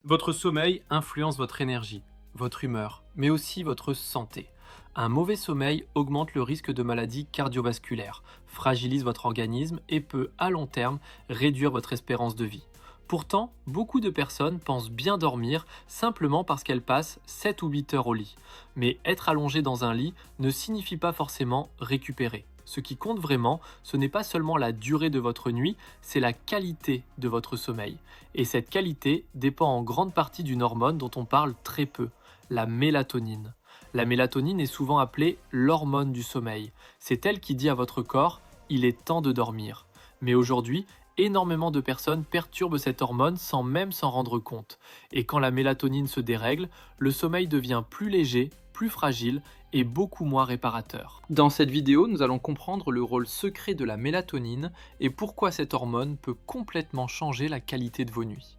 Votre sommeil influence votre énergie, votre humeur, mais aussi votre santé. Un mauvais sommeil augmente le risque de maladies cardiovasculaires, fragilise votre organisme et peut, à long terme, réduire votre espérance de vie. Pourtant, beaucoup de personnes pensent bien dormir simplement parce qu'elles passent 7 ou 8 heures au lit. Mais être allongé dans un lit ne signifie pas forcément récupérer. Ce qui compte vraiment, ce n'est pas seulement la durée de votre nuit, c'est la qualité de votre sommeil. Et cette qualité dépend en grande partie d'une hormone dont on parle très peu, la mélatonine. La mélatonine est souvent appelée l'hormone du sommeil. C'est elle qui dit à votre corps, il est temps de dormir. Mais aujourd'hui, énormément de personnes perturbent cette hormone sans même s'en rendre compte. Et quand la mélatonine se dérègle, le sommeil devient plus léger, plus fragile et beaucoup moins réparateur. Dans cette vidéo, nous allons comprendre le rôle secret de la mélatonine et pourquoi cette hormone peut complètement changer la qualité de vos nuits.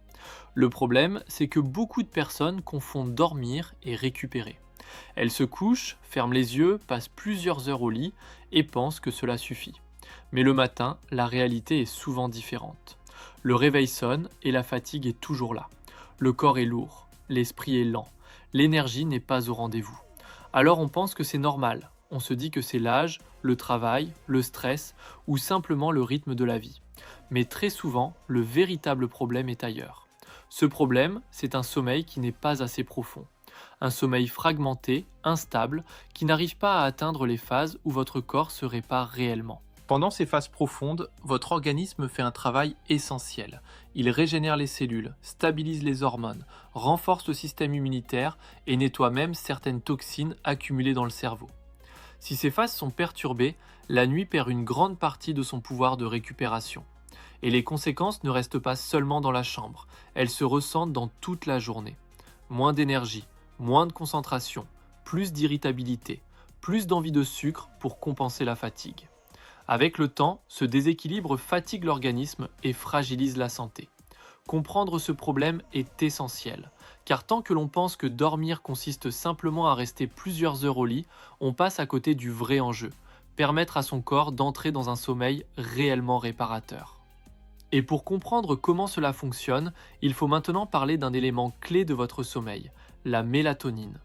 Le problème, c'est que beaucoup de personnes confondent dormir et récupérer. Elles se couchent, ferment les yeux, passent plusieurs heures au lit et pensent que cela suffit. Mais le matin, la réalité est souvent différente. Le réveil sonne et la fatigue est toujours là. Le corps est lourd, l'esprit est lent, l'énergie n'est pas au rendez-vous. Alors on pense que c'est normal, on se dit que c'est l'âge, le travail, le stress ou simplement le rythme de la vie. Mais très souvent, le véritable problème est ailleurs. Ce problème, c'est un sommeil qui n'est pas assez profond. Un sommeil fragmenté, instable, qui n'arrive pas à atteindre les phases où votre corps se répare réellement. Pendant ces phases profondes, votre organisme fait un travail essentiel. Il régénère les cellules, stabilise les hormones, renforce le système immunitaire et nettoie même certaines toxines accumulées dans le cerveau. Si ces phases sont perturbées, la nuit perd une grande partie de son pouvoir de récupération. Et les conséquences ne restent pas seulement dans la chambre, elles se ressentent dans toute la journée. Moins d'énergie, moins de concentration, plus d'irritabilité, plus d'envie de sucre pour compenser la fatigue. Avec le temps, ce déséquilibre fatigue l'organisme et fragilise la santé. Comprendre ce problème est essentiel, car tant que l'on pense que dormir consiste simplement à rester plusieurs heures au lit, on passe à côté du vrai enjeu, permettre à son corps d'entrer dans un sommeil réellement réparateur. Et pour comprendre comment cela fonctionne, il faut maintenant parler d'un élément clé de votre sommeil, la mélatonine.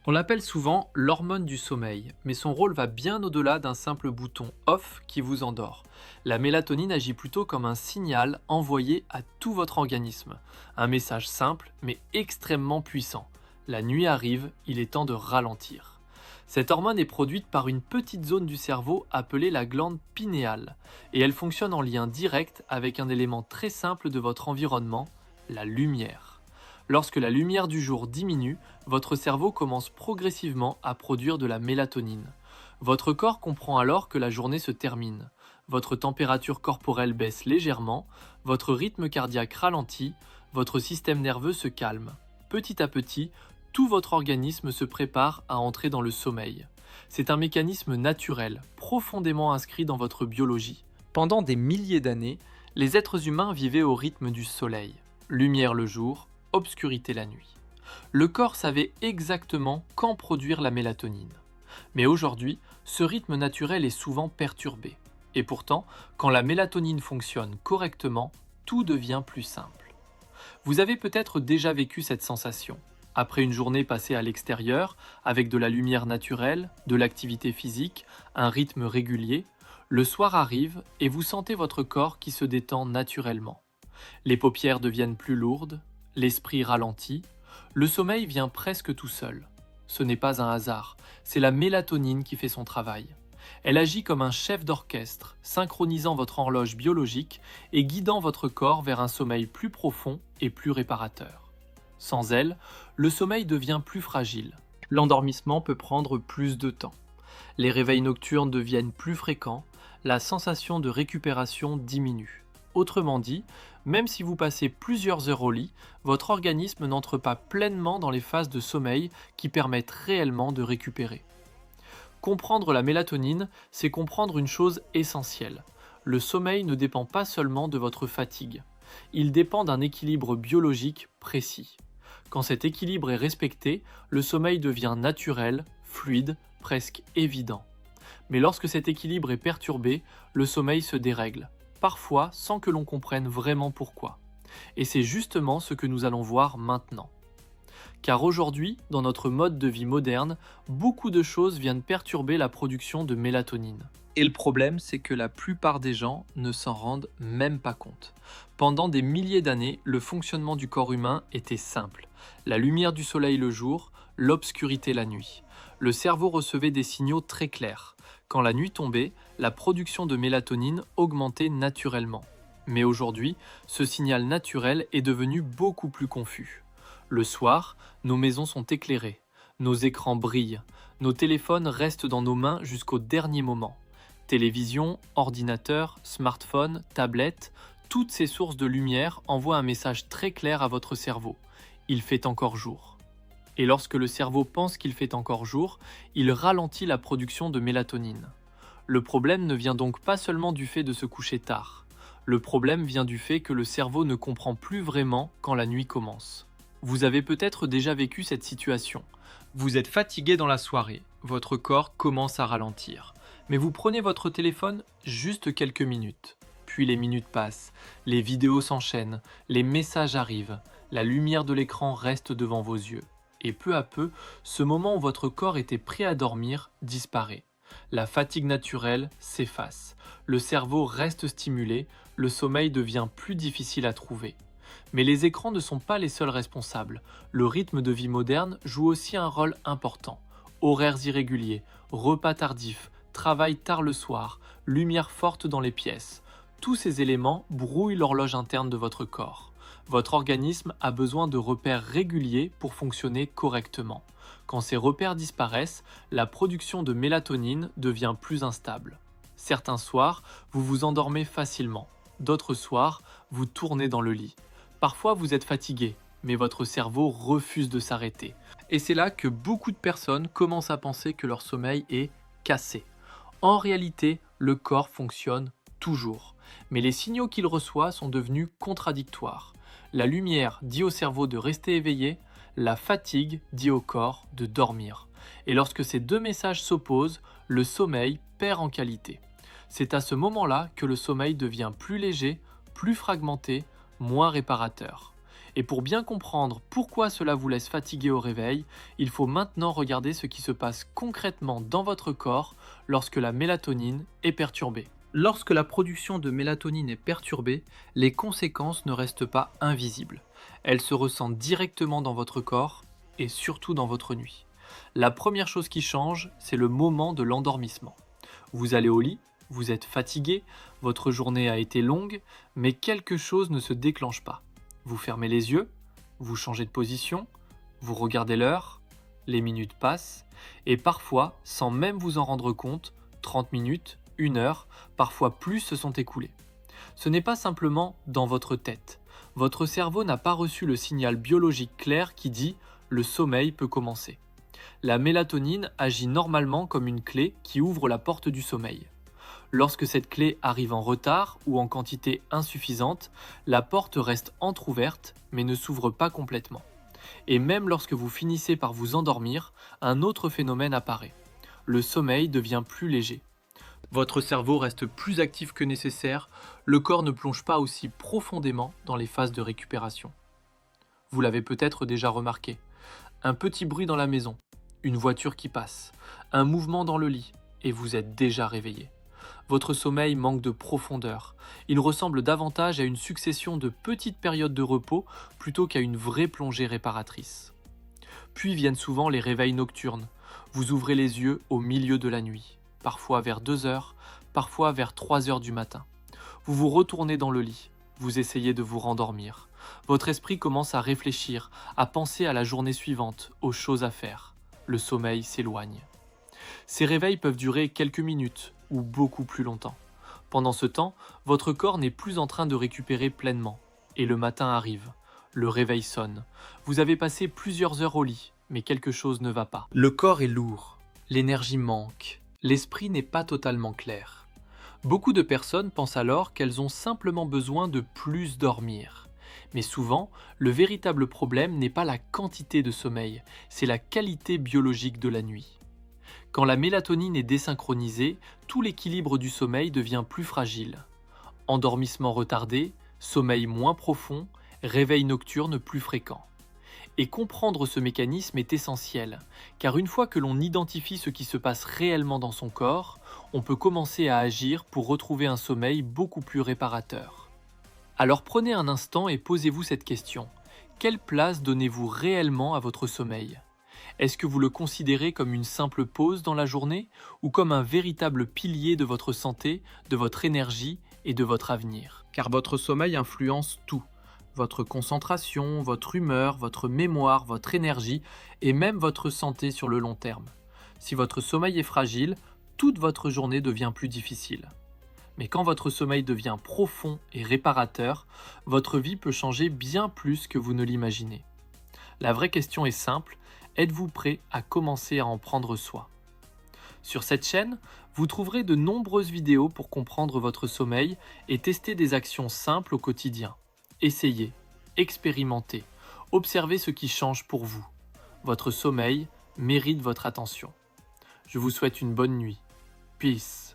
On l'appelle souvent l'hormone du sommeil, mais son rôle va bien au-delà d'un simple bouton off qui vous endort. La mélatonine agit plutôt comme un signal envoyé à tout votre organisme. Un message simple mais extrêmement puissant. La nuit arrive, il est temps de ralentir. Cette hormone est produite par une petite zone du cerveau appelée la glande pinéale, et elle fonctionne en lien direct avec un élément très simple de votre environnement, la lumière. Lorsque la lumière du jour diminue, votre cerveau commence progressivement à produire de la mélatonine. Votre corps comprend alors que la journée se termine. Votre température corporelle baisse légèrement, votre rythme cardiaque ralentit, votre système nerveux se calme. Petit à petit, tout votre organisme se prépare à entrer dans le sommeil. C'est un mécanisme naturel, profondément inscrit dans votre biologie. Pendant des milliers d'années, les êtres humains vivaient au rythme du soleil. Lumière le jour, obscurité la nuit. Le corps savait exactement quand produire la mélatonine. Mais aujourd'hui, ce rythme naturel est souvent perturbé. Et pourtant, quand la mélatonine fonctionne correctement, tout devient plus simple. Vous avez peut-être déjà vécu cette sensation. Après une journée passée à l'extérieur, avec de la lumière naturelle, de l'activité physique, un rythme régulier, le soir arrive et vous sentez votre corps qui se détend naturellement. Les paupières deviennent plus lourdes, l'esprit ralentit, le sommeil vient presque tout seul. Ce n'est pas un hasard, c'est la mélatonine qui fait son travail. Elle agit comme un chef d'orchestre, synchronisant votre horloge biologique et guidant votre corps vers un sommeil plus profond et plus réparateur. Sans elle, le sommeil devient plus fragile. L'endormissement peut prendre plus de temps. Les réveils nocturnes deviennent plus fréquents, la sensation de récupération diminue. Autrement dit, même si vous passez plusieurs heures au lit, votre organisme n'entre pas pleinement dans les phases de sommeil qui permettent réellement de récupérer. Comprendre la mélatonine, c'est comprendre une chose essentielle. Le sommeil ne dépend pas seulement de votre fatigue. Il dépend d'un équilibre biologique précis. Quand cet équilibre est respecté, le sommeil devient naturel, fluide, presque évident. Mais lorsque cet équilibre est perturbé, le sommeil se dérègle, parfois sans que l'on comprenne vraiment pourquoi. Et c'est justement ce que nous allons voir maintenant. Car aujourd'hui, dans notre mode de vie moderne, beaucoup de choses viennent perturber la production de mélatonine. Et le problème, c'est que la plupart des gens ne s'en rendent même pas compte. Pendant des milliers d'années, le fonctionnement du corps humain était simple. La lumière du soleil le jour, l'obscurité la nuit. Le cerveau recevait des signaux très clairs. Quand la nuit tombait, la production de mélatonine augmentait naturellement. Mais aujourd'hui, ce signal naturel est devenu beaucoup plus confus. Le soir, nos maisons sont éclairées, nos écrans brillent, nos téléphones restent dans nos mains jusqu'au dernier moment. Télévision, ordinateur, smartphone, tablette, toutes ces sources de lumière envoient un message très clair à votre cerveau. Il fait encore jour. Et lorsque le cerveau pense qu'il fait encore jour, il ralentit la production de mélatonine. Le problème ne vient donc pas seulement du fait de se coucher tard. Le problème vient du fait que le cerveau ne comprend plus vraiment quand la nuit commence. Vous avez peut-être déjà vécu cette situation. Vous êtes fatigué dans la soirée, votre corps commence à ralentir. Mais vous prenez votre téléphone juste quelques minutes. Puis les minutes passent, les vidéos s'enchaînent, les messages arrivent, la lumière de l'écran reste devant vos yeux. Et peu à peu, ce moment où votre corps était prêt à dormir disparaît. La fatigue naturelle s'efface. Le cerveau reste stimulé, le sommeil devient plus difficile à trouver. Mais les écrans ne sont pas les seuls responsables. Le rythme de vie moderne joue aussi un rôle important. Horaires irréguliers, repas tardifs, travail tard le soir, lumière forte dans les pièces. Tous ces éléments brouillent l'horloge interne de votre corps. Votre organisme a besoin de repères réguliers pour fonctionner correctement. Quand ces repères disparaissent, la production de mélatonine devient plus instable. Certains soirs, vous vous endormez facilement. D'autres soirs, vous tournez dans le lit. Parfois, vous êtes fatigué, mais votre cerveau refuse de s'arrêter. Et c'est là que beaucoup de personnes commencent à penser que leur sommeil est cassé. En réalité, le corps fonctionne toujours, mais les signaux qu'il reçoit sont devenus contradictoires. La lumière dit au cerveau de rester éveillé, la fatigue dit au corps de dormir. Et lorsque ces deux messages s'opposent, le sommeil perd en qualité. C'est à ce moment-là que le sommeil devient plus léger, plus fragmenté, moins réparateur. Et pour bien comprendre pourquoi cela vous laisse fatigué au réveil, il faut maintenant regarder ce qui se passe concrètement dans votre corps lorsque la mélatonine est perturbée. Lorsque la production de mélatonine est perturbée, les conséquences ne restent pas invisibles. Elles se ressentent directement dans votre corps et surtout dans votre nuit. La première chose qui change, c'est le moment de l'endormissement. Vous allez au lit, vous êtes fatigué, votre journée a été longue, mais quelque chose ne se déclenche pas. Vous fermez les yeux, vous changez de position, vous regardez l'heure, les minutes passent, et parfois, sans même vous en rendre compte, 30 minutes, 1 heure, parfois plus se sont écoulées. Ce n'est pas simplement dans votre tête. Votre cerveau n'a pas reçu le signal biologique clair qui dit « le sommeil peut commencer ». La mélatonine agit normalement comme une clé qui ouvre la porte du sommeil. Lorsque cette clé arrive en retard ou en quantité insuffisante, la porte reste entrouverte mais ne s'ouvre pas complètement. Et même lorsque vous finissez par vous endormir, un autre phénomène apparaît. Le sommeil devient plus léger. Votre cerveau reste plus actif que nécessaire, le corps ne plonge pas aussi profondément dans les phases de récupération. Vous l'avez peut-être déjà remarqué. Un petit bruit dans la maison, une voiture qui passe, un mouvement dans le lit, et vous êtes déjà réveillé. Votre sommeil manque de profondeur. Il ressemble davantage à une succession de petites périodes de repos plutôt qu'à une vraie plongée réparatrice. Puis viennent souvent les réveils nocturnes. Vous ouvrez les yeux au milieu de la nuit, parfois vers 2 heures, parfois vers 3 heures du matin. Vous vous retournez dans le lit, vous essayez de vous rendormir. Votre esprit commence à réfléchir, à penser à la journée suivante, aux choses à faire. Le sommeil s'éloigne. Ces réveils peuvent durer quelques minutes ou beaucoup plus longtemps. Pendant ce temps, votre corps n'est plus en train de récupérer pleinement. Et le matin arrive. Le réveil sonne. Vous avez passé plusieurs heures au lit, mais quelque chose ne va pas. Le corps est lourd. L'énergie manque. L'esprit n'est pas totalement clair. Beaucoup de personnes pensent alors qu'elles ont simplement besoin de plus dormir. Mais souvent, le véritable problème n'est pas la quantité de sommeil, c'est la qualité biologique de la nuit. Quand la mélatonine est désynchronisée, tout l'équilibre du sommeil devient plus fragile. Endormissement retardé, sommeil moins profond, réveil nocturne plus fréquent. Et comprendre ce mécanisme est essentiel, car une fois que l'on identifie ce qui se passe réellement dans son corps, on peut commencer à agir pour retrouver un sommeil beaucoup plus réparateur. Alors prenez un instant et posez-vous cette question. Quelle place donnez-vous réellement à votre sommeil? Est-ce que vous le considérez comme une simple pause dans la journée ou comme un véritable pilier de votre santé, de votre énergie et de votre avenir? Car votre sommeil influence tout. Votre concentration, votre humeur, votre mémoire, votre énergie et même votre santé sur le long terme. Si votre sommeil est fragile, toute votre journée devient plus difficile. Mais quand votre sommeil devient profond et réparateur, votre vie peut changer bien plus que vous ne l'imaginez. La vraie question est simple, êtes-vous prêt à commencer à en prendre soin? Sur cette chaîne, vous trouverez de nombreuses vidéos pour comprendre votre sommeil et tester des actions simples au quotidien. Essayez, expérimentez, observez ce qui change pour vous. Votre sommeil mérite votre attention. Je vous souhaite une bonne nuit. Peace.